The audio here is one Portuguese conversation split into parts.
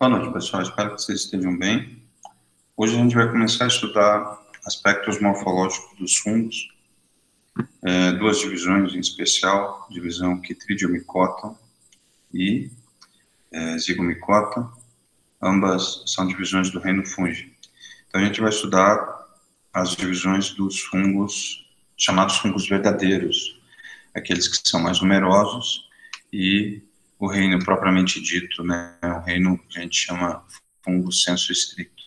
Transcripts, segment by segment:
Boa noite, pessoal. Espero que vocês estejam bem. Hoje a gente vai começar a estudar aspectos morfológicos dos fungos, duas divisões em especial, divisão Chytridiomycota e Zygomicota. Ambas são divisões do reino Fungi. Então a gente vai estudar as divisões dos fungos, chamados fungos verdadeiros, aqueles que são mais numerosos, e o reino propriamente dito, né, o reino que a gente chama fungo sensu stricto.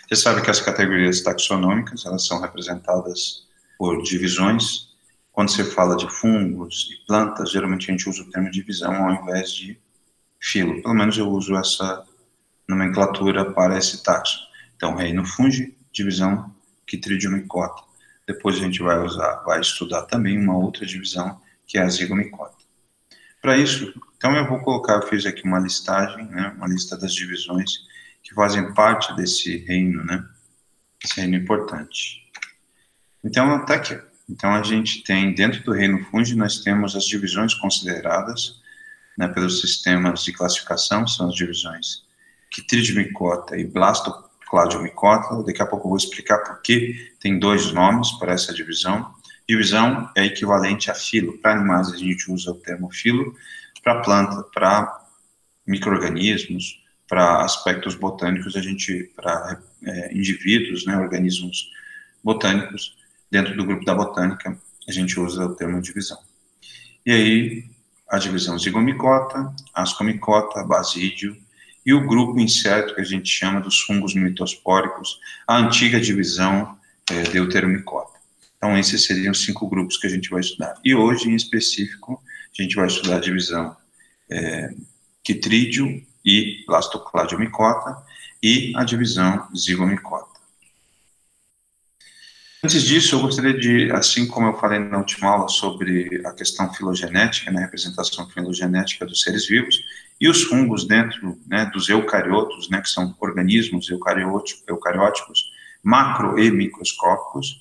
Você sabe que as categorias taxonômicas, elas são representadas por divisões. Quando você fala de fungos e plantas, geralmente a gente usa o termo divisão ao invés de filo. Pelo menos eu uso essa nomenclatura para esse taxon. Então, reino fungi, divisão Chytridiomycota. Depois a gente vai estudar também uma outra divisão, que é a Zygomicota. Para isso, então eu fiz aqui uma listagem, né, uma lista das divisões que fazem parte desse reino, né, esse reino importante. Então, está aqui. Então, a gente tem, dentro do reino fungi, nós temos as divisões consideradas, né, pelos sistemas de classificação, são as divisões Chytridiomycota e Blastocladiomycota. Daqui a pouco eu vou explicar por que tem dois nomes para essa divisão. Divisão é equivalente a filo. Para animais, a gente usa o termo filo. Para planta, para micro-organismos, para aspectos botânicos, para indivíduos, né, organismos botânicos, dentro do grupo da botânica, a gente usa o termo divisão. E aí, a divisão Zygomicota, Ascomicota, Basídio, e o grupo incerto que a gente chama dos fungos mitospóricos, a antiga divisão Deuteromycota. Então, esses seriam os 5 grupos que a gente vai estudar. E hoje, em específico, a gente vai estudar a divisão Chytridio e Blastocladiomycota e a divisão Zygomicota. Antes disso, eu gostaria de, assim como eu falei na última aula sobre a questão filogenética, né, representação filogenética dos seres vivos, e os fungos dentro, né, dos eucariotos, né, que são organismos eucarióticos, macro e microscópicos,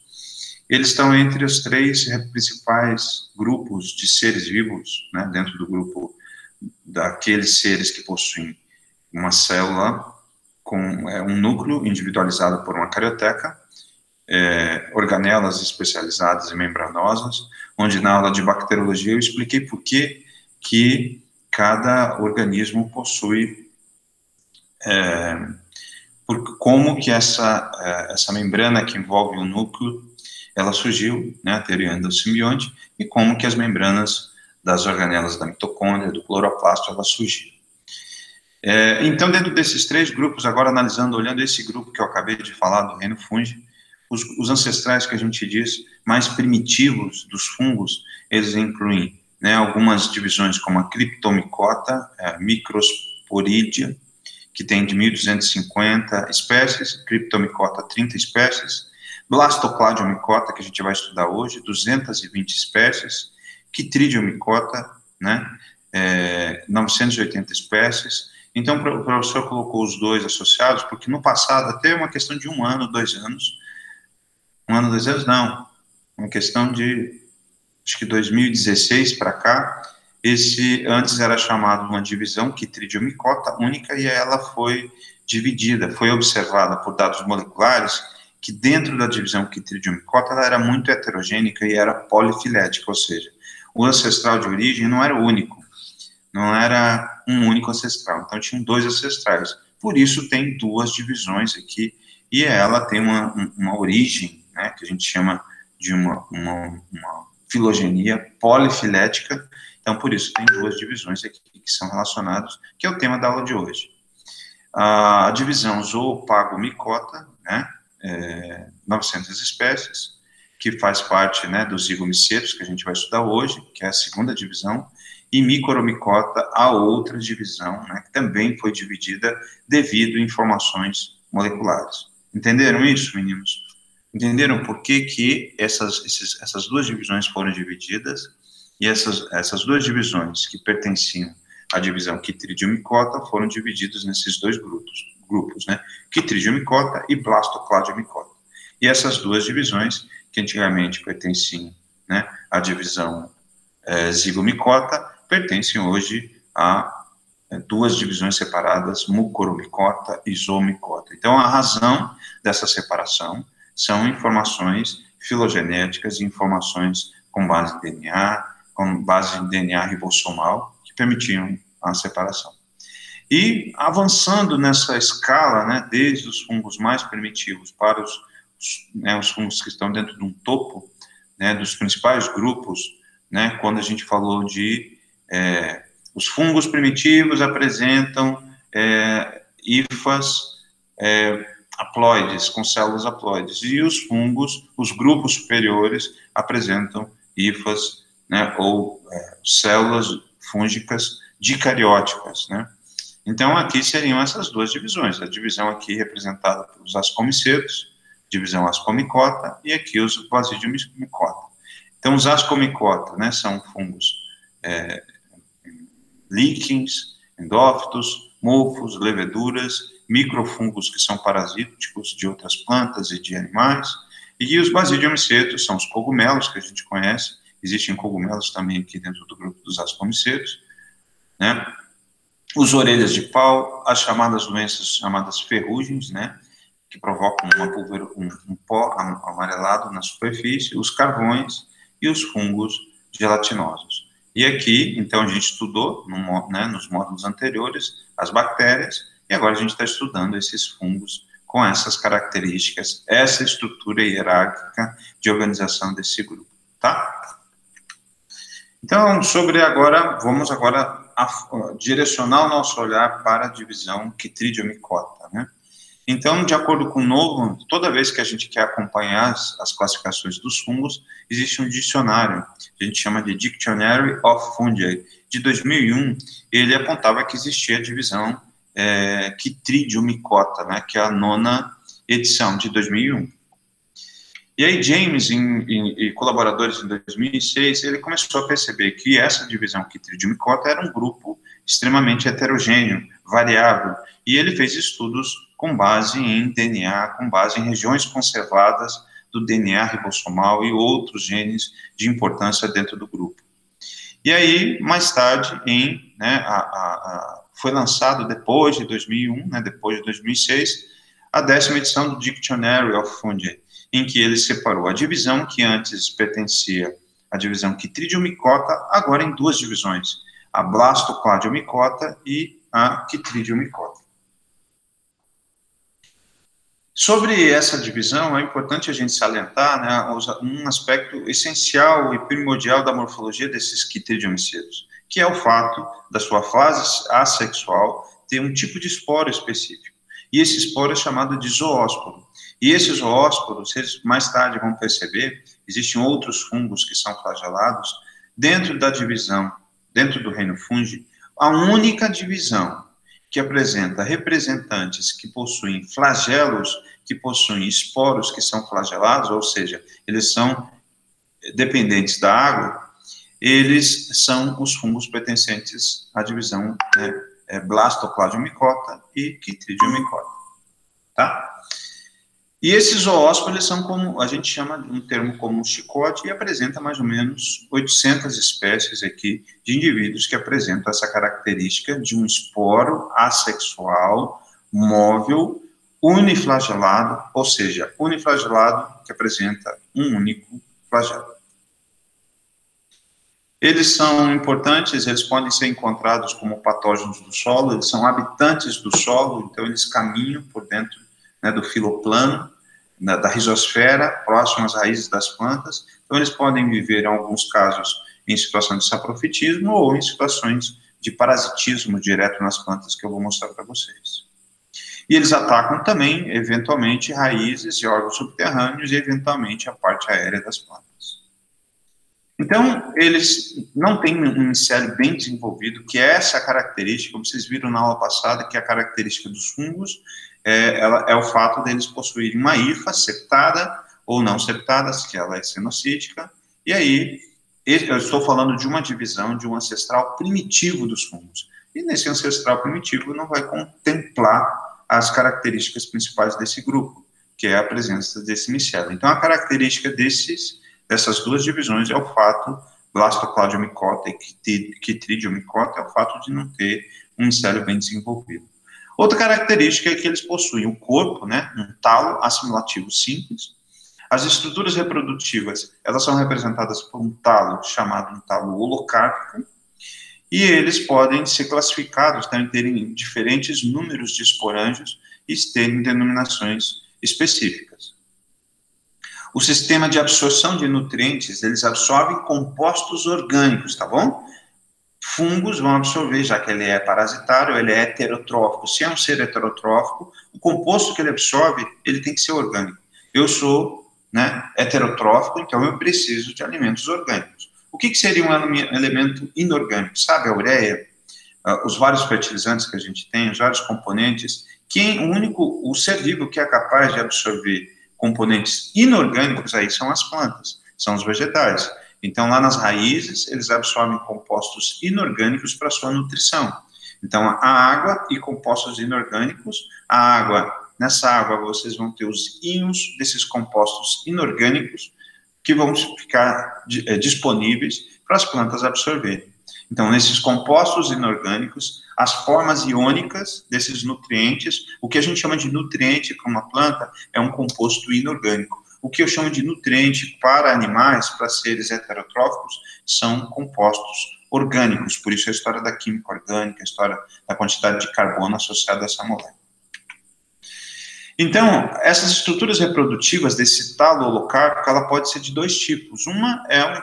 eles estão entre os 3 principais grupos de seres vivos, né, dentro do grupo daqueles seres que possuem uma célula com um núcleo individualizado por uma carioteca, organelas especializadas e membranosas, onde na aula de bacteriologia eu expliquei por que cada organismo possui, como que essa membrana que envolve o núcleo, ela surgiu, né, a teoria endossimbionte, e como que as membranas das organelas da mitocôndria, do cloroplasto, elas surgiram. Então, dentro desses 3 grupos, agora analisando, olhando esse grupo que eu acabei de falar, do reino fungi, os ancestrais que a gente diz mais primitivos dos fungos, eles incluem, né, algumas divisões como a Cryptomycota, Microsporidia, que tem de 1.250 espécies, Cryptomycota 30 espécies, Blastocladiomycota, que a gente vai estudar hoje, 220 espécies, Chytridiomycota, né, 980 espécies. Então, o professor colocou os 2 associados, porque no passado, até uma questão de 1 ano, 2 anos, 1 ano, 2 anos, não, uma questão de, acho que 2016 para cá, antes era chamado uma divisão Chytridiomycota única, e ela foi dividida, foi observada por dados moleculares, que dentro da divisão Chytridiomycota, ela era muito heterogênica e era polifilética, ou seja, o ancestral de origem não era único, não era um único ancestral, então tinham 2 ancestrais, por isso tem 2 divisões aqui, e ela tem uma origem, né, que a gente chama de uma filogenia polifilética, então por isso tem 2 divisões aqui que são relacionadas, que é o tema da aula de hoje. A divisão Zoopagomycota, né, 900 espécies, que faz parte, né, dos zigomicetos, que a gente vai estudar hoje, que é a 2ª divisão, e Micromycota, a outra divisão, né, que também foi dividida devido a informações moleculares. Entenderam isso, meninos? Entenderam por que essas 2 divisões foram divididas? E essas 2 divisões que pertenciam à divisão Chytridiomycota foram divididas nesses 2 grupos, né? Chytridiomycota e Blastocladiomycota. E essas 2 divisões, que antigamente pertenciam, né, à divisão Zygomicota, pertencem hoje à duas divisões separadas, mucoromicota e zoomicota. Então, a razão dessa separação são informações filogenéticas e informações com base em DNA, com base em DNA ribossomal, que permitiam a separação. E avançando nessa escala, né, desde os fungos mais primitivos para os fungos que estão dentro de um topo, né, dos principais grupos, né, quando a gente falou de os fungos primitivos apresentam hifas haploides, com células haploides, e os fungos, os grupos superiores, apresentam hifas, né, ou células fúngicas dicarióticas, né. Então, aqui seriam essas duas divisões, a divisão aqui representada pelos ascomicetos, divisão ascomicota, e aqui os basidiomicota. Então, os ascomicota, né, são fungos líquens, endófitos, mofos, leveduras, microfungos que são parasíticos de outras plantas e de animais, e os basidiomicetos são os cogumelos que a gente conhece, existem cogumelos também aqui dentro do grupo dos ascomicetos, né? Os orelhas de pau, as chamadas doenças chamadas ferrugens, né, que provocam um pó amarelado na superfície, os carvões e os fungos gelatinosos. E aqui, então, a gente estudou, nos módulos anteriores, as bactérias, e agora a gente está estudando esses fungos com essas características, essa estrutura hierárquica de organização desse grupo, tá? Então, vamos agora direcionar o nosso olhar para a divisão Chytridiomycota, né? Então, de acordo com o novo, toda vez que a gente quer acompanhar as classificações dos fungos, existe um dicionário, que a gente chama de Dictionary of Fungi, de 2001, ele apontava que existia a divisão Chytridiomycota, né, que é a 9ª edição, de 2001. E aí James e colaboradores em 2006, ele começou a perceber que essa divisão Chytridiomycota era um grupo extremamente heterogêneo, variável, e ele fez estudos com base em DNA, com base em regiões conservadas do DNA ribossomal e outros genes de importância dentro do grupo. E aí, mais tarde, foi lançado depois de 2001, né, depois de 2006, a 10ª edição do Dictionary of Fungi, em que ele separou a divisão que antes pertencia à divisão Chytridiomycota, agora em duas divisões, a Blastocladiomycota e a Chytridiomycota. Sobre essa divisão, é importante a gente salientar, né, um aspecto essencial e primordial da morfologia desses chytridiomycetos, que é o fato da sua fase assexual ter um tipo de esporo específico. E esse esporo é chamado de zoósporo. E esses zoósporos, vocês mais tarde vão perceber, existem outros fungos que são flagelados. Dentro da divisão, dentro do reino fungi, a única divisão que apresenta representantes que possuem flagelos, que possuem esporos que são flagelados, ou seja, eles são dependentes da água, eles são os fungos pertencentes à divisão Blastocladiomycota e Chytridiomycota, tá? E esses zoósporos, eles são como, a gente chama de um termo como chicote, e apresenta mais ou menos 800 espécies aqui de indivíduos que apresentam essa característica de um esporo assexual, móvel, uniflagelado, ou seja, uniflagelado que apresenta um único flagelo. Eles são importantes, eles podem ser encontrados como patógenos do solo, eles são habitantes do solo, então eles caminham por dentro, né, do filoplano, da rizosfera, próximo às raízes das plantas. Então, eles podem viver, em alguns casos, em situação de saprofitismo ou em situações de parasitismo direto nas plantas, que eu vou mostrar para vocês. E eles atacam também, eventualmente, raízes e órgãos subterrâneos e, eventualmente, a parte aérea das plantas. Então, eles não têm um micélio bem desenvolvido, que é essa característica, como vocês viram na aula passada, que é a característica dos fungos, é o fato deles possuírem uma hifa septada ou não septada, que ela é cenocítica, e aí eu estou falando de uma divisão de um ancestral primitivo dos fungos. E nesse ancestral primitivo não vai contemplar as características principais desse grupo, que é a presença desse micélio. Então, a característica dessas duas divisões é o fato, Blastocladiomycota e Chytridiomycota, é o fato de não ter um micélio bem desenvolvido. Outra característica é que eles possuem o corpo, né, um talo assimilativo simples. As estruturas reprodutivas, elas são representadas por um talo chamado um talo holocárpico, e eles podem ser classificados, também terem diferentes números de esporângios e terem denominações específicas. O sistema de absorção de nutrientes, eles absorvem compostos orgânicos, tá bom? Fungos vão absorver, já que ele é parasitário, ele é heterotrófico. Se é um ser heterotrófico, o composto que ele absorve, ele tem que ser orgânico. Eu sou, né, heterotrófico, então eu preciso de alimentos orgânicos. O que seria um elemento inorgânico? Sabe a ureia, os vários fertilizantes que a gente tem, os vários componentes, o ser vivo que é capaz de absorver componentes inorgânicos aí são as plantas, são os vegetais. Então, lá nas raízes, eles absorvem compostos inorgânicos para sua nutrição. Então, a água e compostos inorgânicos, nessa água vocês vão ter os íons desses compostos inorgânicos que vão ficar disponíveis para as plantas absorverem. Então, nesses compostos inorgânicos, as formas iônicas desses nutrientes, o que a gente chama de nutriente para uma planta é um composto inorgânico. O que eu chamo de nutriente para animais, para seres heterotróficos, são compostos orgânicos. Por isso a história da química orgânica, a história da quantidade de carbono associada a essa molécula. Então, essas estruturas reprodutivas desse talo holocárpico, ela pode ser de dois tipos. Uma é,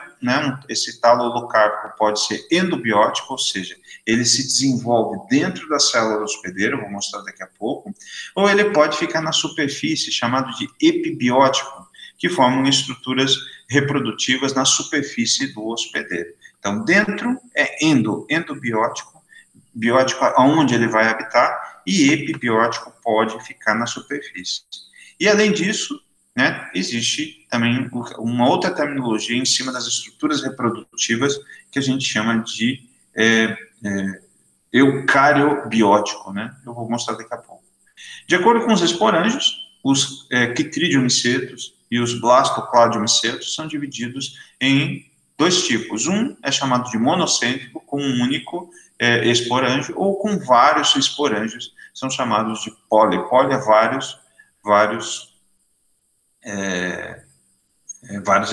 esse talo holocárpico pode ser endobiótico, ou seja, ele se desenvolve dentro da célula hospedeira, vou mostrar daqui a pouco, ou ele pode ficar na superfície, chamado de epibiótico, que formam estruturas reprodutivas na superfície do hospedeiro. Então, dentro é endobiótico, biótico aonde ele vai habitar, e epibiótico pode ficar na superfície. E, além disso, né, existe também uma outra terminologia em cima das estruturas reprodutivas que a gente chama de eucariobiótico, né? Eu vou mostrar daqui a pouco. De acordo com os esporângios, os quitridiomicetos e os blastocladiomicetos são divididos em dois tipos. Um é chamado de monocêntrico, com um único esporângio, ou com vários esporângios, são chamados de poli. Poli é vários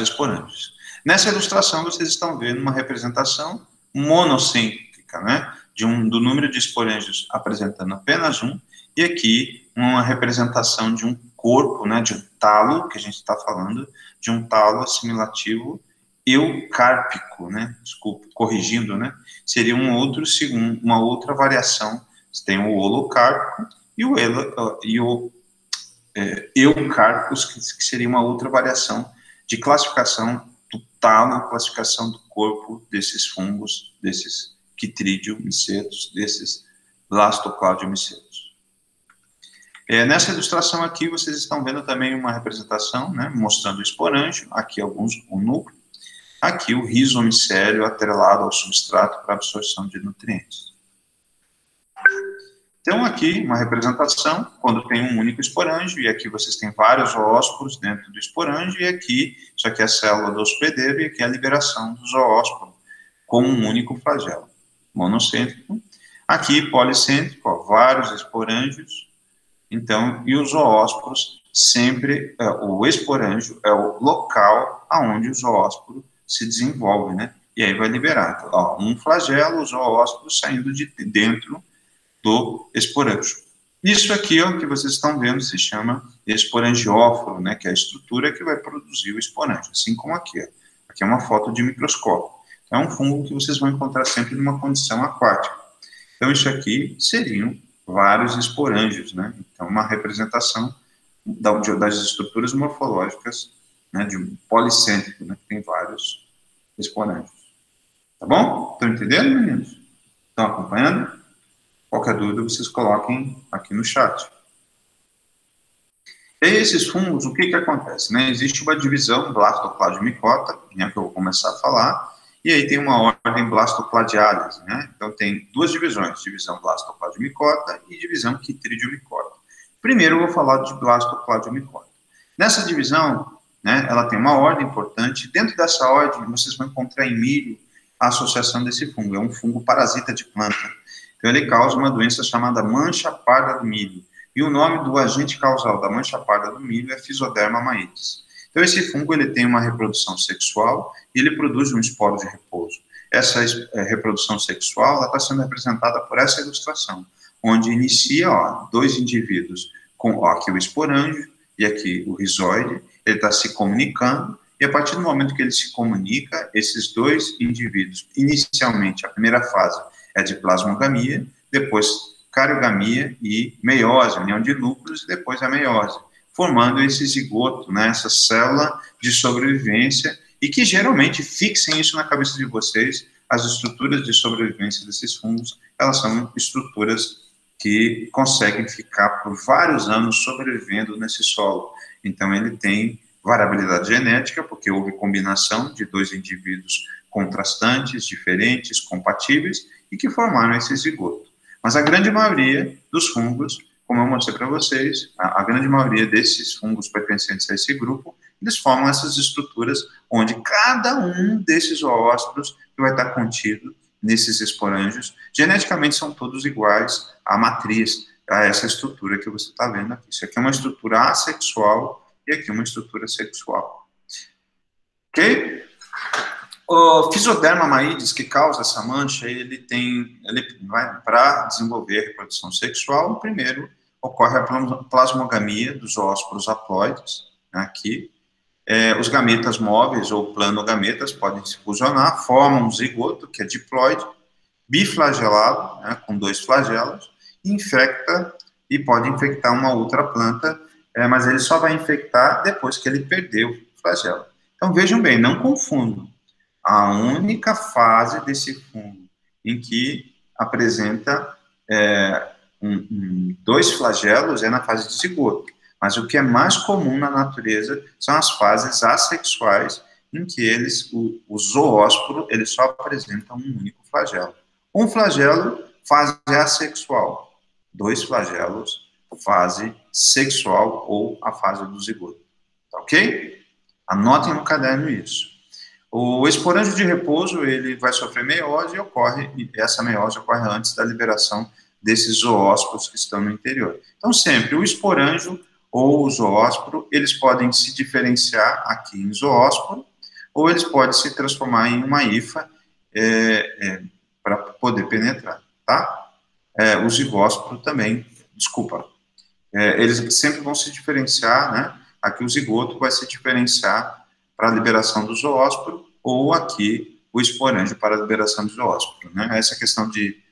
esporângios. Nessa ilustração, vocês estão vendo uma representação monocêntrica, né, do número de esporângios apresentando apenas um, e aqui uma representação de um corpo, né, de um talo, que a gente está falando, de um talo assimilativo eucárpico, né, desculpa, corrigindo, né, seria uma outra variação. Você tem o holocárpico e o eucárpicos, que seria uma outra variação de classificação do talo, classificação do corpo desses fungos, desses quitridiomicetos, desses blastocladiomicetos. Nessa ilustração aqui, vocês estão vendo também uma representação, né, mostrando o esporângio, aqui o núcleo, aqui o rizomicélio atrelado ao substrato para absorção de nutrientes. Então, aqui, uma representação, quando tem um único esporângio, e aqui vocês têm vários zoósporos dentro do esporângio, e aqui, isso aqui é a célula do hospedeiro, e aqui é a liberação do zoósporo, com um único flagelo. Monocêntrico. Aqui, policêntrico, ó, vários esporângios. Então, e os zoósporos, sempre, o esporângio é o local aonde o zoósporo se desenvolve, né? E aí vai liberar. Então, ó, um flagelo, o zoósporo saindo de dentro do esporângio. Isso aqui, ó, que vocês estão vendo, se chama esporangióforo, né, que é a estrutura que vai produzir o esporângio, assim como aqui, ó. Aqui é uma foto de microscópio. É um fungo que vocês vão encontrar sempre numa condição aquática. Então, isso aqui seriam vários esporângios, né? Então, uma representação das estruturas morfológicas, né, de um policêntrico, né, que tem vários esporângios. Tá bom? Estão entendendo, meninos? Estão acompanhando? Qualquer dúvida, vocês coloquem aqui no chat. E esses fungos, o que acontece? Né? Existe uma divisão blastocladiomicota, né, que eu vou começar a falar, e aí tem uma ordem blastocladiálise, né? Então tem duas divisões, divisão blastocladiomicota e divisão quitridiomicorta. Primeiro eu vou falar de blastocladiomicota. Nessa divisão, né, ela tem uma ordem importante, dentro dessa ordem vocês vão encontrar em milho a associação desse fungo, é um fungo parasita de planta. Então, ele causa uma doença chamada mancha parda do milho. E o nome do agente causal da mancha parda do milho é Physoderma maitis. Então, esse fungo ele tem uma reprodução sexual e ele produz um esporo de repouso. Essa reprodução sexual está sendo representada por essa ilustração, onde inicia dois indivíduos com aqui o esporângio e aqui o rizoide, ele está se comunicando, e a partir do momento que ele se comunica, esses dois indivíduos, inicialmente, a primeira fase é de plasmogamia, depois cariogamia e meiose, união de núcleos, e depois a meiose, formando esse zigoto, né, essa célula de sobrevivência, e que geralmente, fixem isso na cabeça de vocês, as estruturas de sobrevivência desses fungos, elas são estruturas que conseguem ficar por vários anos sobrevivendo nesse solo. Então, ele tem variabilidade genética, porque houve combinação de dois indivíduos contrastantes, diferentes, compatíveis, e que formaram esse zigoto. Mas a grande maioria dos fungos, como eu mostrei para vocês, a grande maioria desses fungos pertencentes a esse grupo, eles formam essas estruturas onde cada um desses zoósporos vai estar contido nesses esporângios. Geneticamente são todos iguais à matriz, a essa estrutura que você está vendo aqui. Isso aqui é uma estrutura assexual e aqui uma estrutura sexual. Ok? O Physoderma maitis, que causa essa mancha, ele vai para desenvolver a reprodução sexual. Primeiro, ocorre a plasmogamia dos zoósporos haploides, aqui. Os gametas móveis ou planogametas podem se fusionar, formam um zigoto, que é diploide, biflagelado, né, com 2 flagelos, infecta e pode infectar uma outra planta, mas ele só vai infectar depois que ele perdeu o flagelo. Então, vejam bem, não confundam. A única fase desse fungo em que apresenta 2 flagelos é na fase de zigoto. Mas o que é mais comum na natureza são as fases assexuais, em que o zoósporo, ele só apresenta um único flagelo. Um flagelo, fase assexual. 2 flagelos, fase sexual ou a fase do zigoto. Tá ok? Anotem no caderno isso. O esporângio de repouso, ele vai sofrer meiose e essa meiose ocorre antes da liberação desses zoósporos que estão no interior. Então, sempre o esporângio ou o zoósporo, eles podem se diferenciar aqui em zoósporo, ou eles podem se transformar em uma hifa para poder penetrar, tá? O zigósporo também, eles sempre vão se diferenciar, né? Aqui o zigoto vai se diferenciar para a liberação do zoósporo, ou aqui o esporângio para a liberação do zoósporo, né? Essa questão que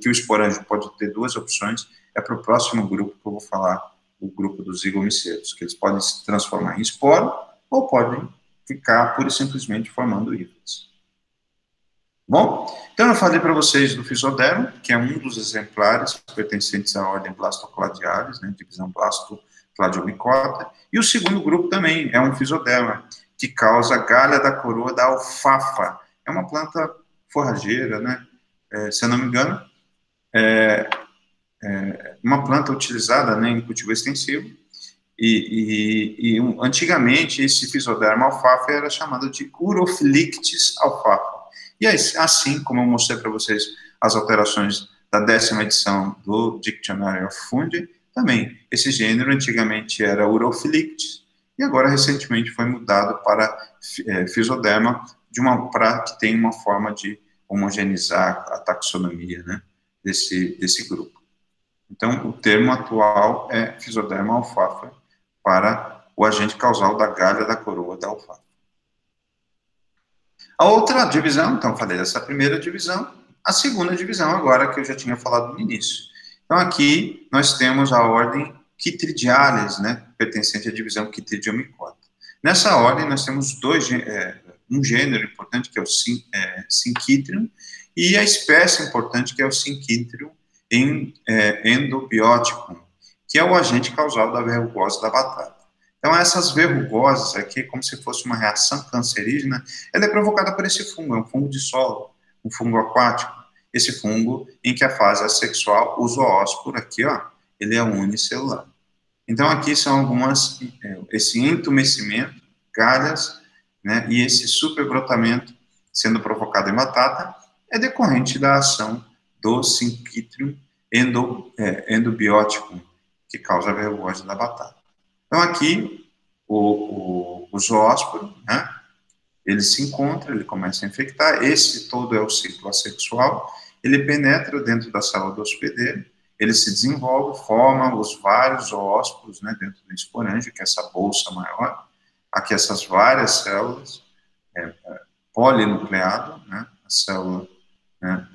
o esporângio pode ter 2 opções, é para o próximo grupo que eu vou falar, o grupo dos zigomicetos, que eles podem se transformar em esporo, ou podem ficar pura e simplesmente formando hífas. Bom, então eu falei para vocês do Physoderma, que é um dos exemplares pertencentes à ordem Blastocladialis, né, divisão Blastocladiomicota, e o segundo grupo também é um Physoderma, que causa galha da coroa da alfafa. É uma planta forrageira, né, se eu não me engano, uma planta utilizada, né, em cultivo extensivo, antigamente esse Physoderma alfafa era chamado de Urophilictis alfafa. E assim como eu mostrei para vocês as alterações da 10ª edição do Dictionary of Fungi, também esse gênero antigamente era Urophilictis, e agora recentemente foi mudado para Physoderma, para que tenha uma forma de homogeneizar a taxonomia, né, desse grupo. Então, o termo atual é Physoderma alfafa para o agente causal da galha da coroa da alfafa. A outra divisão, então, eu falei dessa primeira divisão, a segunda divisão agora que eu já tinha falado no início. Então, aqui nós temos a ordem Chytridiales, né, pertencente à divisão Chytridiomycota. Nessa ordem nós temos um gênero importante, que é o Syncytium, e a espécie importante, que é o Syncytium endobioticum, que é o agente causal da verrugose da batata. Então, essas verrugoses aqui, como se fosse uma reação cancerígena, ela é provocada por esse fungo, é um fungo de solo, um fungo aquático. Esse fungo em que a fase assexual, o zoósporo aqui, ó, ele é unicelular. Então, aqui são esse entumecimento, galhas, né, e esse superbrotamento sendo provocado em batata, é decorrente da ação do Syncytium endobioticum, que causa a verrucose da batata. Então, aqui, o zoósporo, né, ele se encontra, ele começa a infectar, esse todo é o ciclo assexual, ele penetra dentro da célula do hospedeiro, ele se desenvolve, forma os vários zoósporos, né, dentro do esporângio, que é essa bolsa maior, aqui essas várias células, polinucleado, né, a célula, né,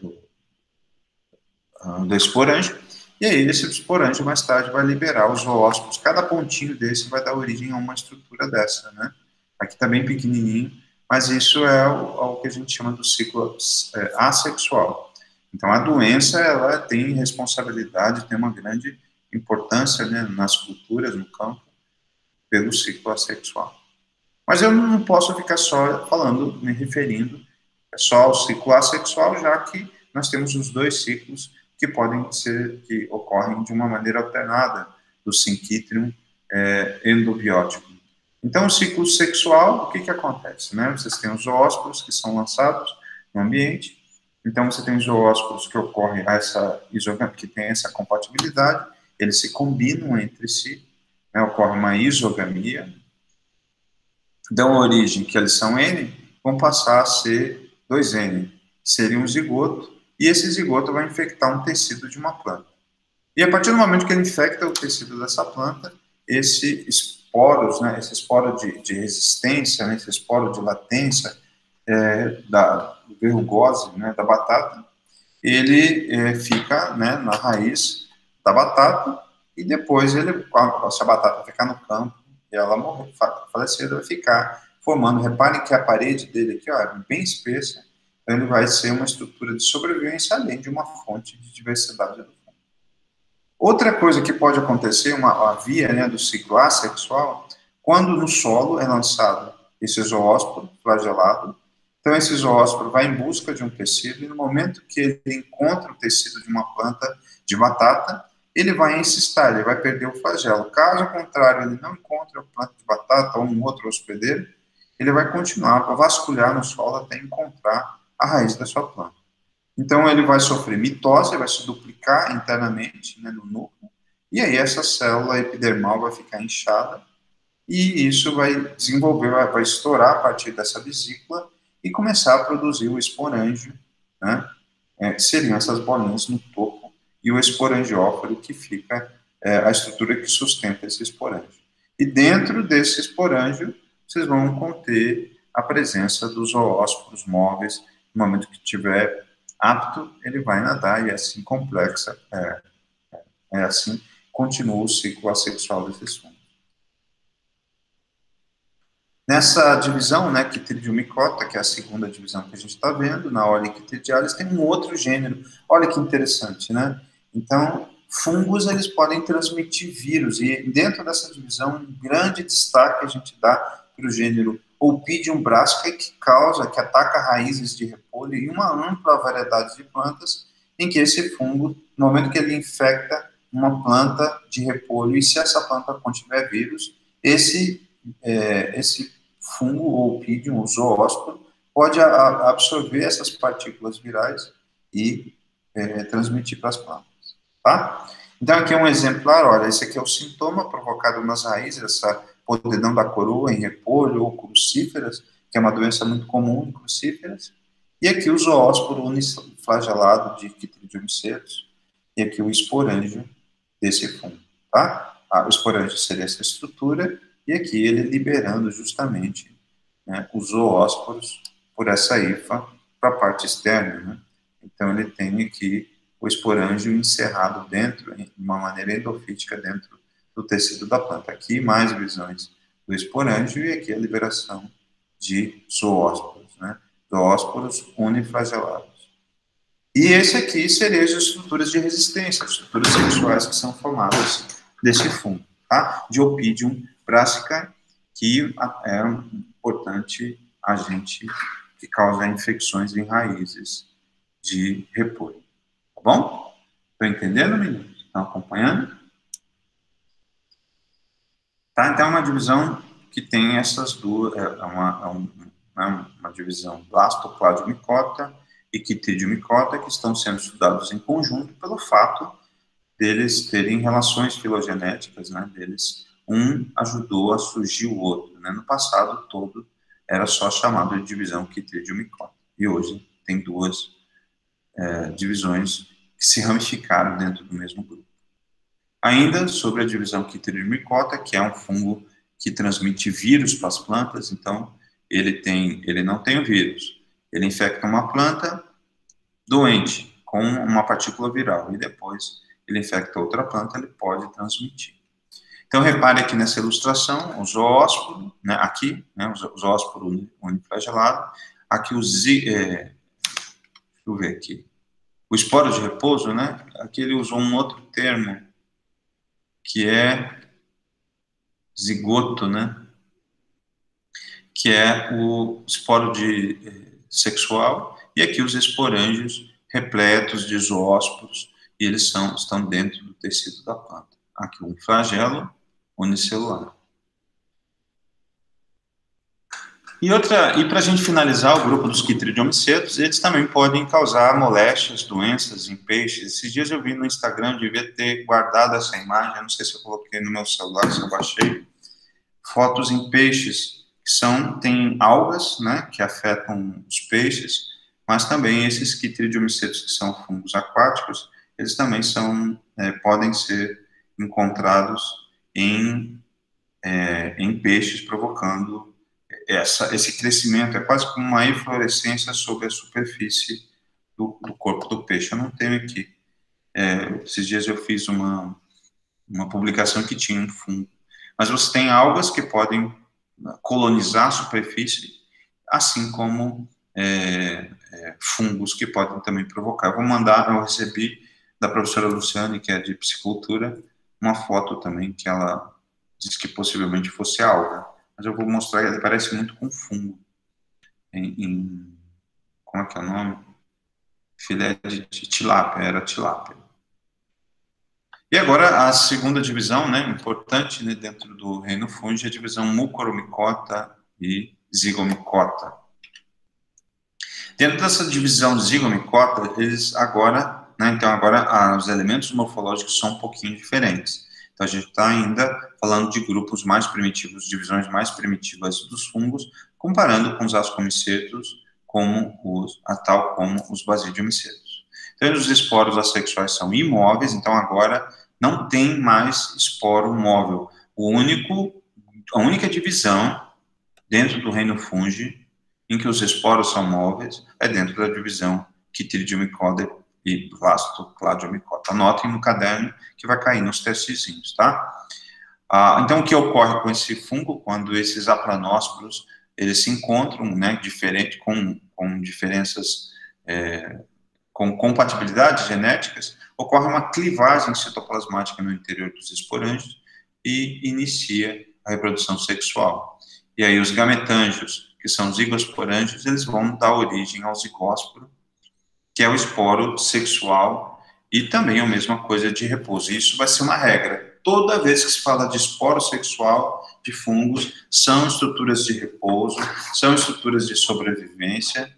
do esporângio, e aí esse esporângio mais tarde vai liberar os zoósporos, cada pontinho desse vai dar origem a uma estrutura dessa, né, aqui está bem pequenininho, mas isso é o que a gente chama do ciclo assexual. Então a doença, ela tem responsabilidade, tem uma grande importância, né, nas culturas, no campo, pelo ciclo assexual. Mas eu não posso ficar só falando, me referindo só ao ciclo assexual, já que nós temos os dois ciclos que podem ser, que ocorrem de uma maneira alternada do Syncytium endobiótico. Então, o ciclo sexual, o que acontece? Né? Vocês têm os zoósporos que são lançados no ambiente, então você tem os zoósporos que ocorrem que tem essa compatibilidade, eles se combinam entre si, né? Ocorre uma isogamia, dão origem, que eles são N, vão passar a ser 2N, seria um zigoto, e esse zigoto vai infectar um tecido de uma planta. E a partir do momento que ele infecta o tecido dessa planta, esse esporo de resistência, né, esse esporo de latência da verrugose, né, da batata, ele fica, né, na raiz da batata, e depois, se a batata ficar no campo, e ela morrer, falecer, ele vai ficar formando, reparem que a parede dele aqui, ó, é bem espessa, então ele vai ser uma estrutura de sobrevivência, além de uma fonte de diversidade do fundo. Outra coisa que pode acontecer, uma via, né, do ciclo assexual, quando no solo é lançado esse zoósporo flagelado, então esse zoósporo vai em busca de um tecido, e no momento que ele encontra o tecido de uma planta de batata, ele vai encistar, ele vai perder o flagelo. Caso contrário, ele não encontre a planta de batata ou um outro hospedeiro, ele vai continuar a vasculhar no solo até encontrar a raiz da sua planta. Então, ele vai sofrer mitose, vai se duplicar internamente, né, no núcleo, e aí essa célula epidermal vai ficar inchada, e isso vai desenvolver, vai estourar a partir dessa vesícula e começar a produzir o esporângio, né, que seriam essas bolinhas no topo, e o esporangióforo, que fica a estrutura que sustenta esse esporângio. E dentro desse esporângio, vocês vão conter a presença dos zoósporos móveis, no momento que tiver apto, ele vai nadar, e assim complexa, assim continua o ciclo assexual desses fungos. Nessa divisão, né, Chytridiomycota, que é a segunda divisão que a gente está vendo, na ordem Chytridiales, tem um outro gênero. Olha que interessante, né? Então, fungos, eles podem transmitir vírus, e dentro dessa divisão, um grande destaque a gente dá para o gênero Opidium brassicae, que ataca raízes de repolho e uma ampla variedade de plantas, em que esse fungo, no momento que ele infecta uma planta de repolho, e se essa planta contiver vírus, esse fungo ou Opidium, o zoósporo, pode absorver essas partículas virais e transmitir para as plantas, tá? Então, aqui é um exemplar, olha, esse aqui é o sintoma provocado nas raízes, essa podridão da coroa em repolho ou crucíferas, que é uma doença muito comum em crucíferas, e aqui o zoósporo uniflagelado de Chytridium-cetus, e aqui o esporângio desse fungo, tá? O esporângio seria essa estrutura, e aqui ele liberando justamente, né, os zoósporos por essa hifa para a parte externa, né? Então ele tem aqui o esporângio encerrado dentro, de uma maneira endofítica dentro do tecido da planta. Aqui mais visões do esporângio, e aqui a liberação de zoósporos, né? Zoósporos uniflagelados. E esse aqui seria as estruturas de resistência, as estruturas sexuais que são formadas desse fungo, tá? De Opidium brassicae, que é um importante agente que causa infecções em raízes de repolho. Tá bom? Estão entendendo, meninos? Estão acompanhando? Tá? Então, é uma divisão que tem essas duas, uma divisão blastocladmicota e quitridio-micota, que estão sendo estudados em conjunto pelo fato deles terem relações filogenéticas, né, um ajudou a surgir o outro, né, no passado todo era só chamado de divisão quitridio-micota, e hoje tem duas divisões que se ramificaram dentro do mesmo grupo. Ainda sobre a divisão quitridio-micota, que é um fungo que transmite vírus para as plantas, então ele não tem o vírus, ele infecta uma planta doente com uma partícula viral e depois ele infecta outra planta, ele pode transmitir. Então repare aqui nessa ilustração, o zoósporo, né, aqui, né, o zoósporo uniflagelado, aqui deixa eu ver aqui, o esporo de repouso, né, aqui ele usou um outro termo, que é zigoto, né, que é o esporo sexual, e aqui os esporângios repletos de zoósporos, e eles estão dentro do tecido da planta. Aqui um flagelo unicelular. E para a gente finalizar, o grupo dos quitridiomicetos, eles também podem causar moléstias, doenças em peixes. Esses dias eu vi no Instagram, devia ter guardado essa imagem, não sei se eu coloquei no meu celular, se eu baixei, fotos em peixes que tem algas, né, que afetam os peixes, mas também esses quitridiomicetos, que são fungos aquáticos, eles também podem ser encontrados em peixes, provocando esse crescimento. É quase como uma eflorescência sobre a superfície do corpo do peixe. Eu não tenho aqui. Esses dias eu fiz uma publicação que tinha um fungo. Mas você tem algas que podem colonizar a superfície, assim como fungos que podem também provocar. Eu recebi da professora Luciane, que é de piscicultura, uma foto também que ela disse que possivelmente fosse alga. Mas eu vou mostrar, ele parece muito com fungo. Como é que é o nome? Filé de tilápia, era tilápia. E agora a segunda divisão, né, importante, né, dentro do reino fungi, é a divisão mucoromicota e zigomicota. Dentro dessa divisão zigomicota, eles agora, né, então agora os elementos morfológicos são um pouquinho diferentes. Então a gente está ainda falando de grupos mais primitivos, divisões mais primitivas dos fungos, comparando com os ascomicetos, tal como os basidiomicetos. Então os esporos assexuais são imóveis, então agora não tem mais esporo móvel. A única divisão dentro do reino fungi em que os esporos são móveis é dentro da divisão quitridiomicoda e blastocladiomicota. Anotem no caderno que vai cair nos testezinhos, tá? Então, o que ocorre com esse fungo quando esses aplanósporos eles se encontram, né, com diferenças, com compatibilidades genéticas, ocorre uma clivagem citoplasmática no interior dos esporângios e inicia a reprodução sexual. E aí os gametângios, que são zigosporângios, eles vão dar origem ao zigósporo, que é o esporo sexual, e também a mesma coisa de repouso. Isso vai ser uma regra. Toda vez que se fala de esporo sexual de fungos, são estruturas de repouso, são estruturas de sobrevivência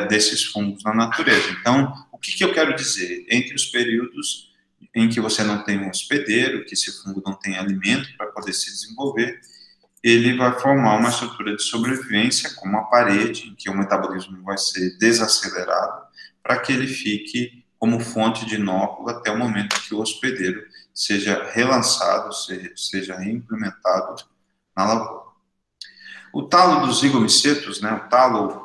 desses fungos na natureza. Então, o que eu quero dizer? Entre os períodos em que você não tem um hospedeiro, que esse fungo não tem alimento para poder se desenvolver, ele vai formar uma estrutura de sobrevivência, como uma parede, em que o metabolismo vai ser desacelerado, para que ele fique como fonte de inóculo até o momento que o hospedeiro seja relançado, seja reimplementado na lavoura. O talo dos zigomicetos, né,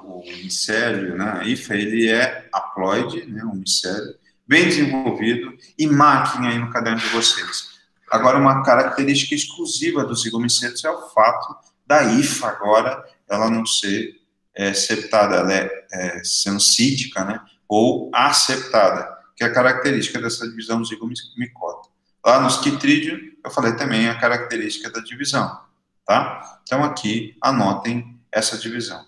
o micélio, né, a hifa, ele é haploide, né, um micélio, bem desenvolvido e máquina aí no caderno de vocês. Agora, uma característica exclusiva dos zigomicetos é o fato da hifa agora ela não ser septada, ela é sensítica, né, ou aseptada, que é a característica dessa divisão zigomicota. Lá nos quitrídeos, eu falei também a característica da divisão, tá? Então, aqui, anotem essa divisão.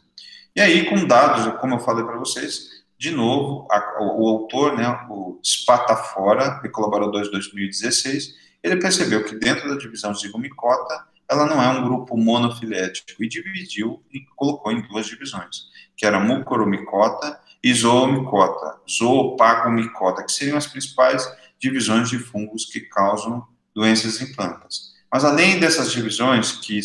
E aí, com dados, como eu falei para vocês, de novo, o autor, né, o Spatafora, que colaborador de 2016, ele percebeu que dentro da divisão zigomicota ela não é um grupo monofilético, e dividiu e colocou em duas divisões, que era mucoromicota e zoomicota, zoopagomicota, que seriam as principais divisões de fungos que causam doenças em plantas. Mas além dessas divisões que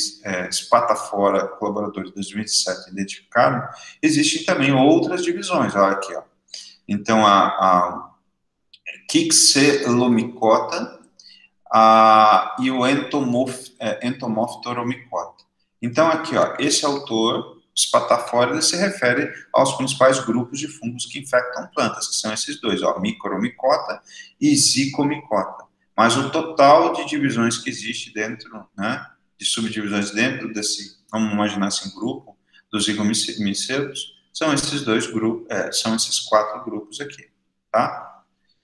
Spatafora, colaboradores de 2007, identificaram, existem também outras divisões, olha aqui, ó. Então, a Quixelomicota e o Entomopteromicota. Então, aqui, ó, esse autor, Spatafora, ele se refere aos principais grupos de fungos que infectam plantas, que são esses dois, ó, Micromicota e Zicomicota. Mas o total de divisões que existe dentro, né, de subdivisões dentro desse, vamos imaginar assim, grupo dos zigomicetos, são esses dois grupos, são esses 4 grupos aqui, tá?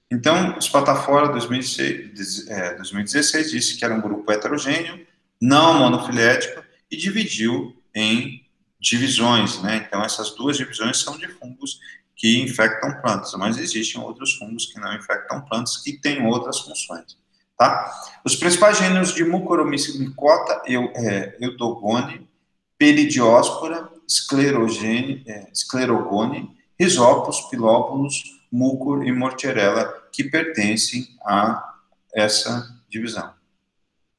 Então, Spatafora, 2016, disse que era um grupo heterogêneo, não monofilético, e dividiu em divisões, né? Então, essas duas divisões são de fungos que infectam plantas, mas existem outros fungos que não infectam plantas, que têm outras funções, tá? Os principais gêneros de Mucoromycota, Eudogone, Peridióspora, Sclerogone, Rhizopus, Pilóbulos, Mucor e Mortierella, que pertencem a essa divisão,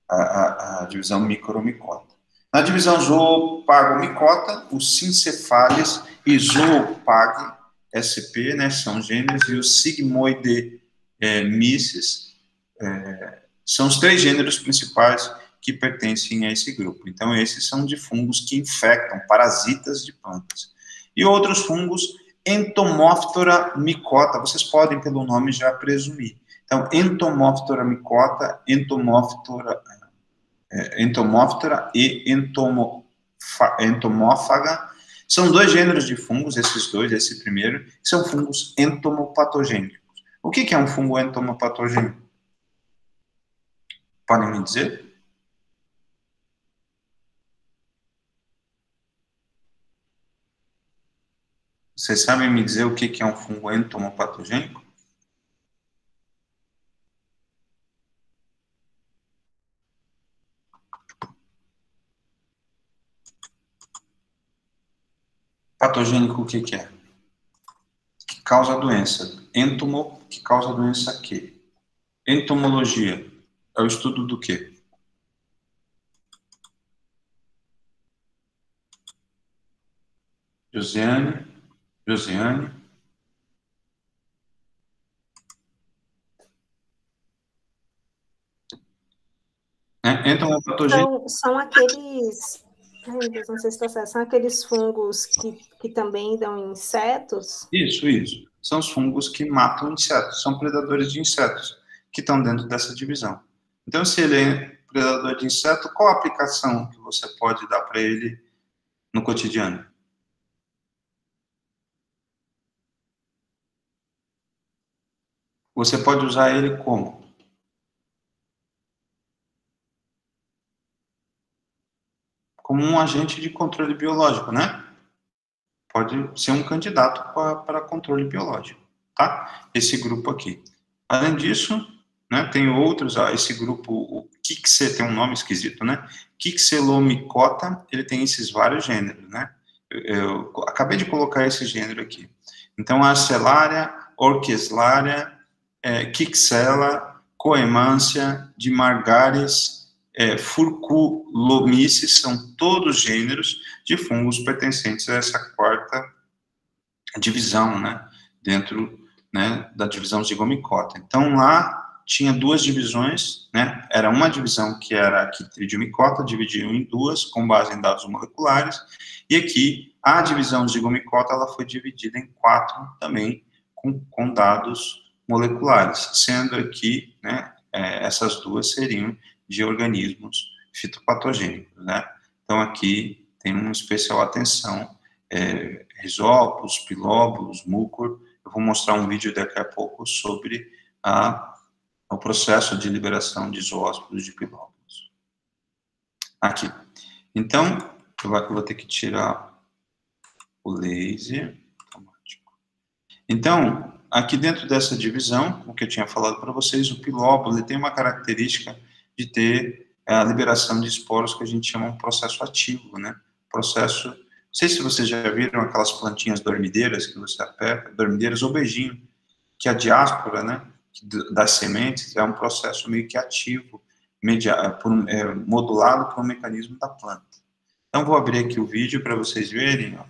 a divisão Micromicota. Na divisão Zoopagomicota, os Syncephales e Zoopag SP, né, são gêneros, e os Sigmoidemyces são os 3 gêneros principais que pertencem a esse grupo. Então, esses são de fungos que infectam, parasitas de plantas. E outros fungos, Entomophtera micota, vocês podem, pelo nome, já presumir. Então, Entomophtera micota, Entomophtera e Entomófaga, são 2 gêneros de fungos, esses dois, esse primeiro, que são fungos entomopatogênicos. O que é um fungo entomopatogênico? Podem me dizer? Vocês sabem me dizer o que é um fungo entomopatogênico? Patogênico o que é? Que causa a doença. Entomo, que causa a doença que? Entomologia é o estudo do quê? Josiane. Entomopatogênico. São aqueles, ai meu Deus, não sei se estou certo, são aqueles fungos que também dão em insetos? Isso. São os fungos que matam insetos, são predadores de insetos, que estão dentro dessa divisão. Então, se ele é predador de inseto, qual a aplicação que você pode dar para ele no cotidiano? Você pode usar ele como? Como um agente de controle biológico, né? Pode ser um candidato para controle biológico, tá? Esse grupo aqui. Além disso, né, tem outros, esse grupo, o Quixel, tem um nome esquisito, né? Quixelomicota, ele tem esses vários gêneros, né? Eu acabei de colocar esse gênero aqui. Então, a Arcellaria, Orcheslaria, Quixela, Coemância, de Margares, Furculomices, são todos gêneros de fungos pertencentes a essa 4ª divisão, né, dentro, né, da divisão zigomicota. Então, lá tinha 2 divisões, né, era uma divisão que era a Chytridiomycota, dividiu em 2, com base em dados moleculares, e aqui, a divisão zigomicota, ela foi dividida em 4 também, com dados moleculares, sendo aqui, né, essas 2 seriam de organismos fitopatogênicos, né? Então, aqui tem uma especial atenção, Rhizopus, Pilóbulos, Mucor. Eu vou mostrar um vídeo daqui a pouco sobre o processo de liberação de zoóspidos de Pilóbulos. Aqui. Então, eu vou ter que tirar o laser automático. Então, aqui dentro dessa divisão, o que eu tinha falado para vocês, o Pilóbulo, ele tem uma característica de ter é a liberação de esporos que a gente chama um processo ativo, né? Processo, não sei se vocês já viram aquelas plantinhas dormideiras que você aperta, dormideiras ou beijinho, que a diáspora, né, das sementes é um processo meio que ativo, modulado por um mecanismo da planta. Então, vou abrir aqui o vídeo para vocês verem, ó.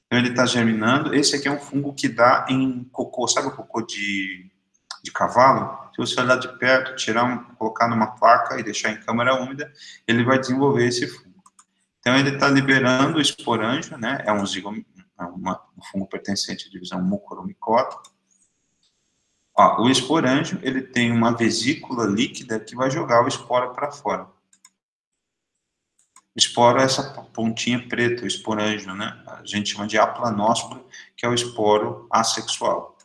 Então, ele está germinando. Esse aqui é um fungo que dá em cocô, sabe o cocô de cavalo? Se você olhar de perto, colocar numa placa e deixar em câmara úmida, ele vai desenvolver esse fungo. Então, ele está liberando o esporângio, né? É um fungo pertencente à divisão Mucoromicota. Ó, o esporângio, ele tem uma vesícula líquida que vai jogar o esporo para fora. O esporo é essa pontinha preta, o esporângio, né? A gente chama de aplanósporo, que é o esporo assexual.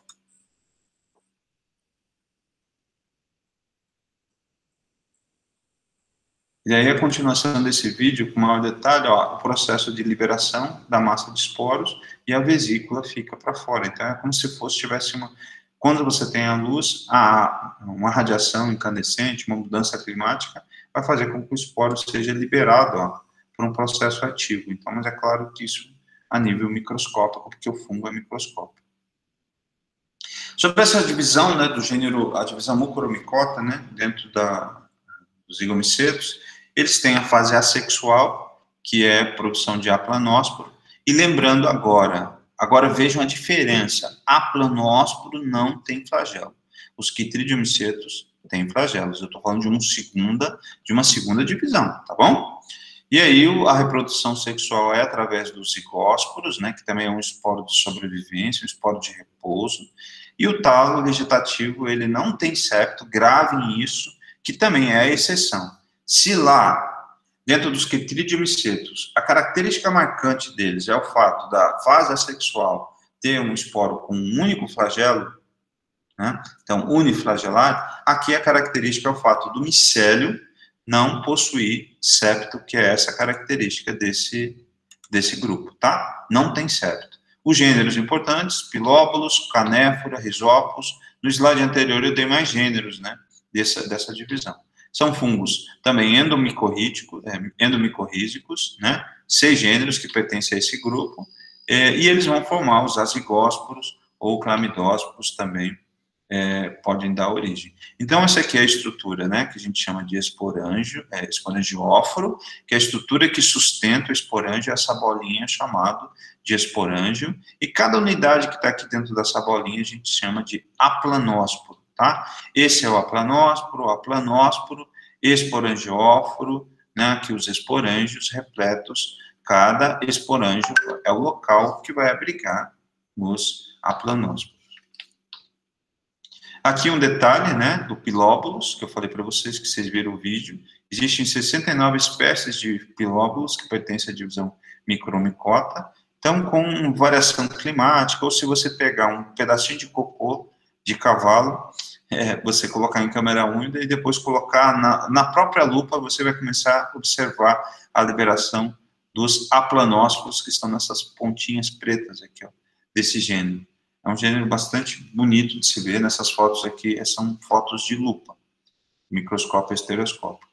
E aí, a continuação desse vídeo, com maior detalhe, ó, o processo de liberação da massa de esporos e a vesícula fica para fora. Então, é como se tivesse uma... Quando você tem a luz, uma radiação incandescente, uma mudança climática, vai fazer com que o esporo seja liberado, ó, por um processo ativo. Então, mas é claro que isso a nível microscópico, porque o fungo é microscópico. Sobre essa divisão, né, do gênero, a divisão Mucoromicota, né, dentro dos zigomicetos, eles têm a fase assexual, que é a produção de aplanósporo, e lembrando agora vejam a diferença, aplanósporo não tem flagelo. Os quitridiomicetos têm flagelos, eu estou falando de uma segunda divisão, tá bom? E aí, a reprodução sexual é através dos zigósporos, né, que também é um esporo de sobrevivência, um esporo de repouso, e o talo vegetativo, ele não tem septo, gravem isso, que também é a exceção. Se lá, dentro dos quitridiomicetos, a característica marcante deles é o fato da fase assexual ter um esporo com um único flagelo, né, então uniflagelar, aqui a característica é o fato do micélio não possuir septo, que é essa característica desse grupo, tá? Não tem septo. Os gêneros importantes, pilóbulos, canéfora, risópos. No slide anterior eu dei mais gêneros, né, dessa divisão. São fungos também endomicorrízicos, né, 6 gêneros que pertencem a esse grupo, e eles vão formar os azigósporos ou clamidósporos também, podem dar origem. Então, essa aqui é a estrutura, né, que a gente chama de esporangióforo, que é a estrutura que sustenta o esporângio, essa bolinha chamada de esporângio, e cada unidade que está aqui dentro dessa bolinha a gente chama de aplanósporo, tá? Esse é o aplanósporo, esporangióforo, né, aqui os esporângios repletos, cada esporângio é o local que vai abrigar os aplanósporos. Aqui um detalhe, né, do pilóbulos, que eu falei para vocês, que vocês viram o vídeo. Existem 69 espécies de pilóbulos que pertencem à divisão Micromicota. Então, com variação climática, ou se você pegar um pedacinho de cocô de cavalo, você colocar em câmera úmida e depois colocar na própria lupa, você vai começar a observar a liberação dos aplanósporos, que estão nessas pontinhas pretas aqui, ó, desse gênero. É um gênero bastante bonito de se ver. Nessas fotos aqui, são fotos de lupa, microscópio estereoscópio.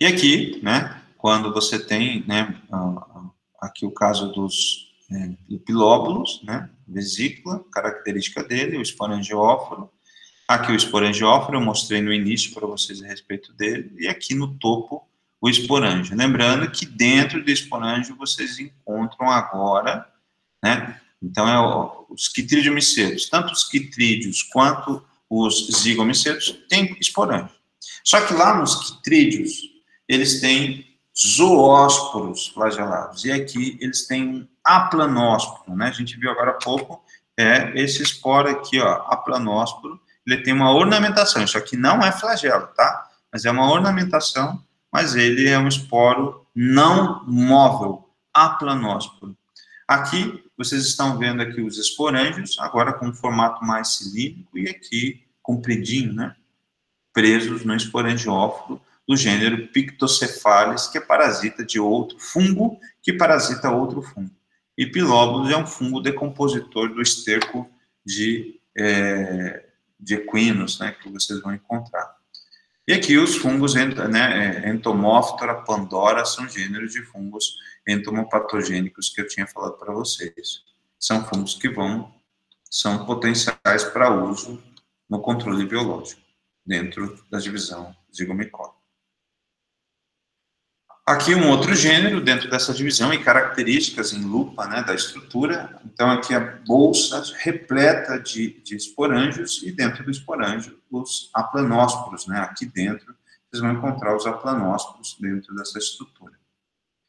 E aqui, né, quando você tem, né, aqui o caso dos pilóbulos, né, vesícula, característica dele, o esporangióforo. Aqui o esporangióforo, eu mostrei no início para vocês a respeito dele, e aqui no topo o esporângio. Lembrando que dentro do esporângio vocês encontram agora, né, então, os quitridiomicetos, tanto os quitrídeos quanto os zigomicetos, têm esporângio. Só que lá nos quitrídeos, eles têm zoósporos flagelados, e aqui eles têm um aplanósporo, né? A gente viu agora há pouco, esse esporo aqui, ó, aplanósporo, ele tem uma ornamentação, isso aqui não é flagelo, tá? Mas é uma ornamentação, mas ele é um esporo não móvel, aplanósporo. Aqui, vocês estão vendo aqui os esporângios, agora com um formato mais cilíndrico, e aqui, compridinho, né, presos no esporangióforo do gênero Pictocephales, que é parasita de outro fungo, que parasita outro fungo. E Pilóbulos é um fungo decompositor do esterco de equinos, né, que vocês vão encontrar. E aqui os fungos, né, Entomóptera, Pandora, são gêneros de fungos entomopatogênicos que eu tinha falado para vocês. São fungos que são potenciais para uso no controle biológico, dentro da divisão zigomicota. Aqui um outro gênero dentro dessa divisão e características em lupa, né, da estrutura. Então aqui a bolsa repleta de esporângios e dentro do esporângio os aplanósporos, né, aqui dentro vocês vão encontrar os aplanósporos dentro dessa estrutura.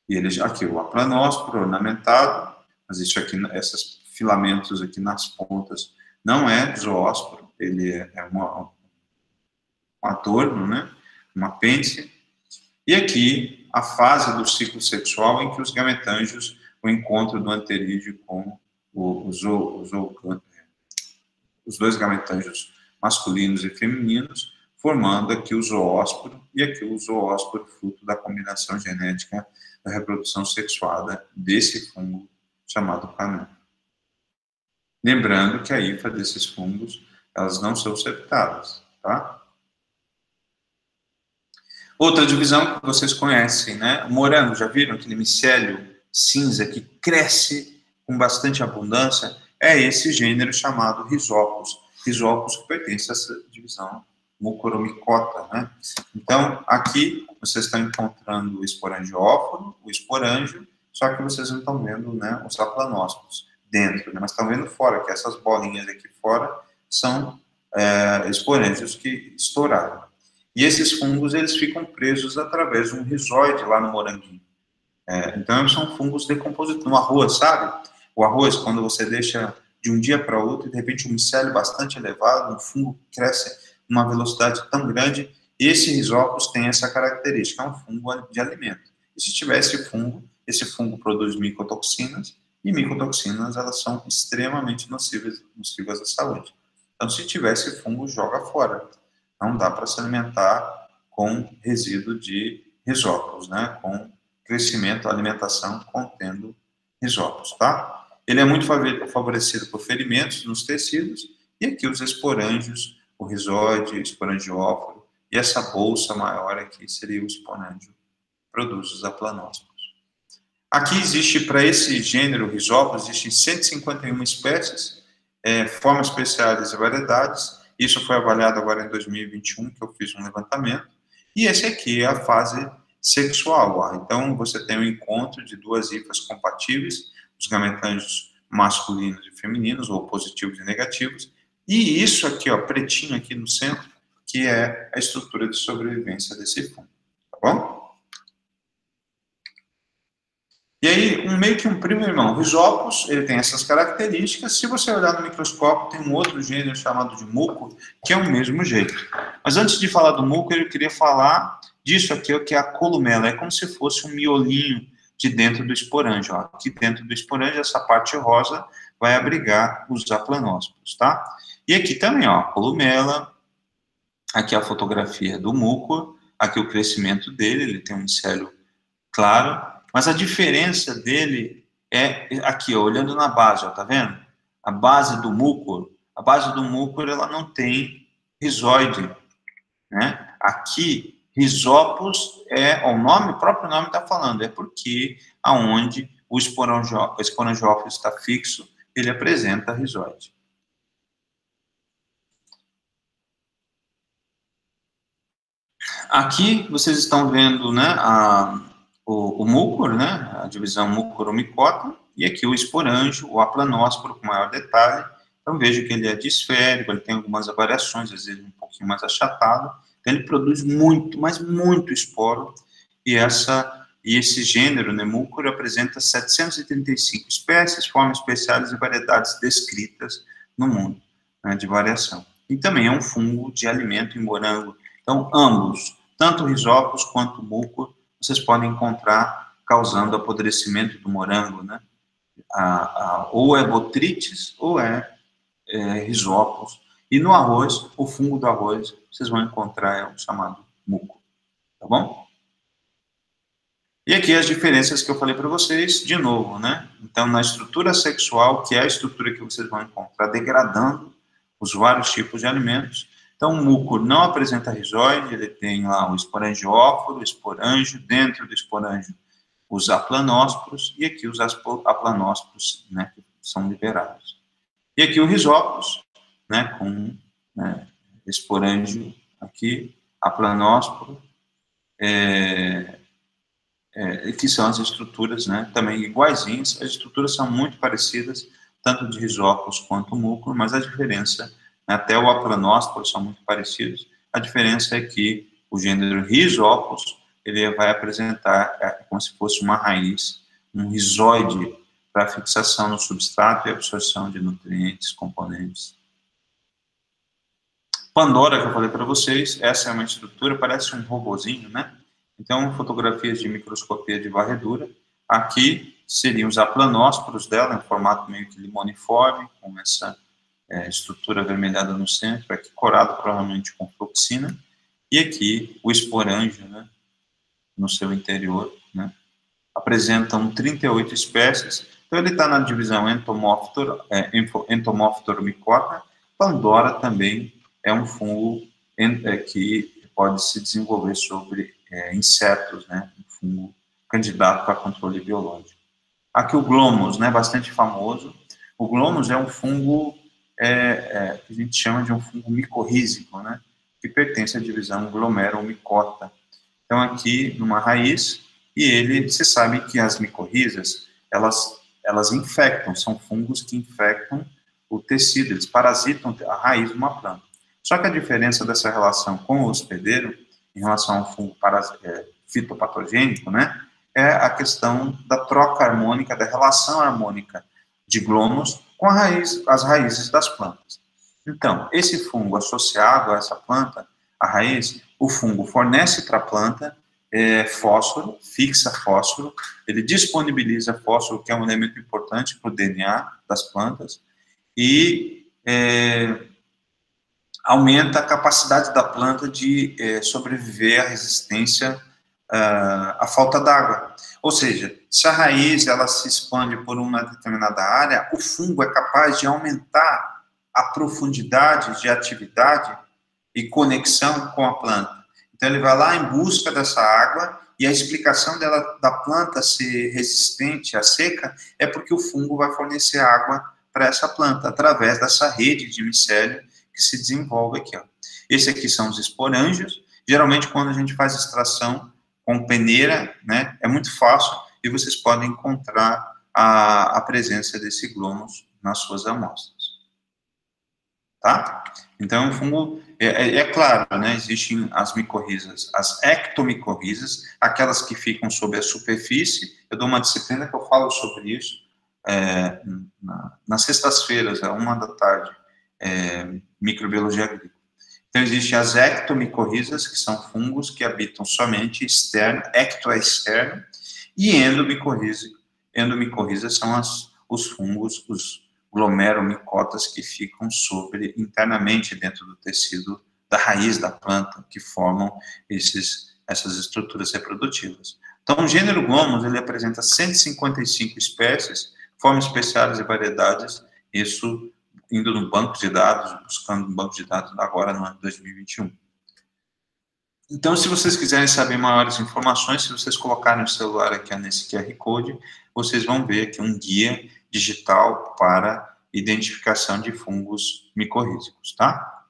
E eles aqui o aplanósporo ornamentado, mas isso aqui, esses filamentos aqui nas pontas não é zoósporo, ele é um adorno, né, um apêndice. E aqui, a fase do ciclo sexual em que os gametângios, o encontro do anterídeo com os dois gametângios masculinos e femininos, formando aqui o zoósporo, e aqui o zoósporo fruto da combinação genética da reprodução sexuada desse fungo chamado canã. Lembrando que a hifa desses fungos, elas não são septadas, tá? Outra divisão que vocês conhecem, né? O morango, já viram aquele micélio cinza que cresce com bastante abundância? É esse gênero chamado Rhizopus. Rhizopus que pertence a essa divisão Mucoromicota, né? Então, aqui vocês estão encontrando o esporangióforo, o esporângio, só que vocês não estão vendo, né, os aplanósporos dentro, né? Mas estão vendo fora, que essas bolinhas aqui fora são esporângios que estouraram. E esses fungos, eles ficam presos através de um rizoide lá no moranguinho. Então, são fungos decompositores. No arroz, sabe? O arroz, quando você deixa de um dia para outro, e de repente um micélio bastante elevado, um fungo cresce numa velocidade tão grande, esse Rhizopus tem essa característica, é um fungo de alimento. E se tiver esse fungo produz micotoxinas, e micotoxinas, elas são extremamente nocivas à saúde. Então, se tiver esse fungo, joga fora. Não dá para se alimentar com resíduo de Rhizopus, né? Com crescimento, alimentação contendo Rhizopus, tá? Ele é muito favorecido por ferimentos nos tecidos, e aqui os esporângios, o rizoide, o esporangióforo, e essa bolsa maior aqui seria o esporângio, produz os aplanósporos. Aqui existe, para esse gênero Rhizopus, existem 151 espécies, formas especiais e variedades. Isso foi avaliado agora em 2021, que eu fiz um levantamento. E esse aqui é a fase sexual. Então, você tem o encontro de duas hifas compatíveis, os gametângios masculinos e femininos, ou positivos e negativos. E isso aqui, ó, pretinho aqui no centro, que é a estrutura de sobrevivência desse fungo. Tá bom? E aí, meio que um primo irmão. O Rhizopus, ele tem essas características. Se você olhar no microscópio, tem um outro gênero chamado de muco, que é o mesmo jeito. Mas antes de falar do muco, eu queria falar disso aqui, que é a columela. É como se fosse um miolinho de dentro do esporângio. Ó. Aqui dentro do esporângio, essa parte rosa vai abrigar os aplanósporos, tá? E aqui também, ó, a columela. Aqui a fotografia do muco. Aqui o crescimento dele, ele tem um micélio claro. Mas a diferença dele é aqui, ó, olhando na base, ó, tá vendo? A base do mucor, ela não tem rizoide, né? Aqui, Rhizopus o próprio nome está falando, é porque aonde o esporangiófilo está fixo, ele apresenta rizoide. Aqui vocês estão vendo, né, o mucor, né, a divisão mucoromicota, e aqui o esporângio, o aplanósporo com maior detalhe. Então veja que ele é disférico, ele tem algumas variações, às vezes um pouquinho mais achatado. Então ele produz muito, mas muito esporo, e esse gênero, né, mucor, apresenta 735 espécies, formas especiais e variedades descritas no mundo, né, de variação. E também é um fungo de alimento em morango. Então ambos, tanto o Rhizopus quanto o mucor, vocês podem encontrar causando apodrecimento do morango, né? Ou é botrytis, ou é Rhizopus. E no arroz, o fungo do arroz, vocês vão encontrar o chamado muco. Tá bom? E aqui as diferenças que eu falei para vocês, de novo, né? Então, na estrutura sexual, que é a estrutura que vocês vão encontrar degradando os vários tipos de alimentos, Então, o muco não apresenta rizóide, ele tem lá o esporangióforo, o esporângio, dentro do esporângio os aplanósporos, e aqui os aplanósporos, né, que são liberados. E aqui o rizóporos, né, com, né, esporângio aqui, aplanósporo, que são as estruturas, né, também iguaizinhas. As estruturas são muito parecidas, tanto de rizóporos quanto muco, mas a diferença, né, até o aplanósporo são muito parecidos, a diferença é que o gênero rizóporos, ele vai apresentar como se fosse uma raiz, um rizóide para fixação no substrato e absorção de nutrientes, componentes. Pandora, que eu falei para vocês, essa é uma estrutura, parece um robozinho, né? Então, fotografias de microscopia de varredura. Aqui seriam os aplanósporos dela, em formato meio que limoniforme, com essa estrutura avermelhada no centro, aqui corado provavelmente com fluoxina, e aqui o esporângio, né, no seu interior, né? Apresentam 38 espécies, então ele está na divisão Entomophtoro-micota. Pandora também é um fungo que pode se desenvolver sobre insetos, né, um fungo candidato para controle biológico. Aqui o Glomus, né, bastante famoso. O Glomus é um fungo que a gente chama de um fungo micorrízico, né, que pertence à divisão Glomeromicota. Então aqui numa raiz, e você sabe que as micorrizas, elas infectam, são fungos que infectam o tecido, eles parasitam a raiz de uma planta. Só que a diferença dessa relação com o hospedeiro, em relação ao fungo fitopatogênico, né, é a questão da troca harmônica, da relação harmônica de Glomus com as raízes das plantas. Então, esse fungo associado a essa planta, a raiz, o fungo fornece para a planta fósforo, fixa fósforo, ele disponibiliza fósforo, que é um elemento importante para o DNA das plantas, e aumenta a capacidade da planta de sobreviver à resistência à falta d'água. Ou seja, se a raiz ela se expande por uma determinada área, o fungo é capaz de aumentar a profundidade de atividade e conexão com a planta. Então ele vai lá em busca dessa água, e a explicação da planta ser resistente à seca é porque o fungo vai fornecer água para essa planta, através dessa rede de micélio que se desenvolve aqui. Ó. Esse aqui são os esporângios. Geralmente, quando a gente faz extração com peneira, né, é muito fácil, e vocês podem encontrar a presença desse Glomus nas suas amostras. Tá? Então, o fungo, claro, né, existem as micorrizas, as ectomicorrizas, aquelas que ficam sobre a superfície. Eu dou uma disciplina que eu falo sobre isso, nas sextas-feiras, às 13h, microbiologia agrícola. Então, existem as ectomicorrizas, que são fungos que habitam somente externo, ecto é externo, e endomicorrizas são os fungos, os glomeromicotas que ficam internamente dentro do tecido da raiz da planta, que formam essas estruturas reprodutivas. Então, o gênero Glomus, ele apresenta 155 espécies, formas especiais e variedades, isso indo no banco de dados, buscando no banco de dados agora no ano 2021. Então, se vocês quiserem saber maiores informações, se vocês colocarem o celular aqui nesse QR Code, vocês vão ver aqui um guia digital para identificação de fungos micorrízicos, tá?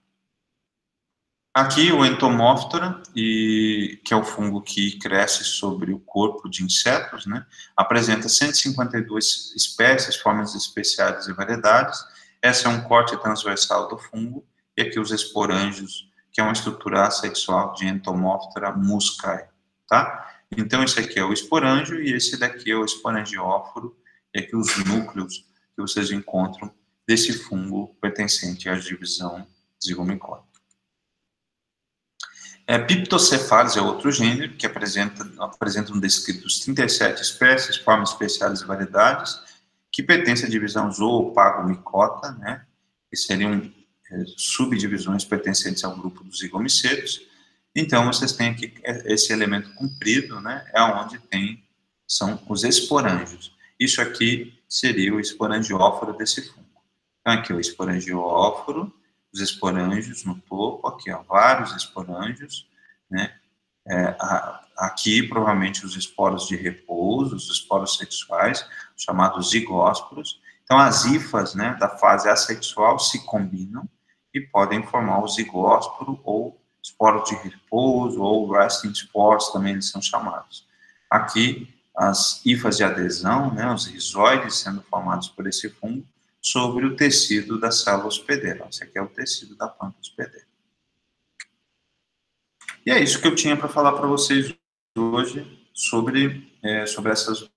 Aqui o Entomóftora, que é o fungo que cresce sobre o corpo de insetos, né? Apresenta 152 espécies, formas especiais e variedades. Essa é um corte transversal do fungo, e aqui os esporângios, que é uma estrutura assexual de Entomóftora muscae, tá? Então, esse aqui é o esporângio, e esse daqui é o esporangióforo, e aqui os núcleos que vocês encontram desse fungo pertencente à divisão zigomicota. Piptocephalus é outro gênero, que apresentam descritos 37 espécies, formas especiais e variedades, que pertencem à divisão zoopagomicota, né, que seriam subdivisões pertencentes ao grupo dos zigomicetos. Então, vocês têm aqui esse elemento comprido, né, onde são os esporângios. Isso aqui seria o esporangióforo desse fungo. Então, aqui o esporangióforo, os esporângios no topo, aqui, ó, vários esporângios, né? Aqui, provavelmente, os esporos de repouso, os esporos sexuais, chamados zigósporos. Então, as hifas, né, da fase assexual se combinam e podem formar o zigósporo ou esporos de repouso, ou resting spores, também eles são chamados. Aqui, as hifas de adesão, né, os rizóides sendo formados por esse fungo, sobre o tecido da célula hospedeira. Esse aqui é o tecido da planta hospedeira. E é isso que eu tinha para falar para vocês hoje sobre essas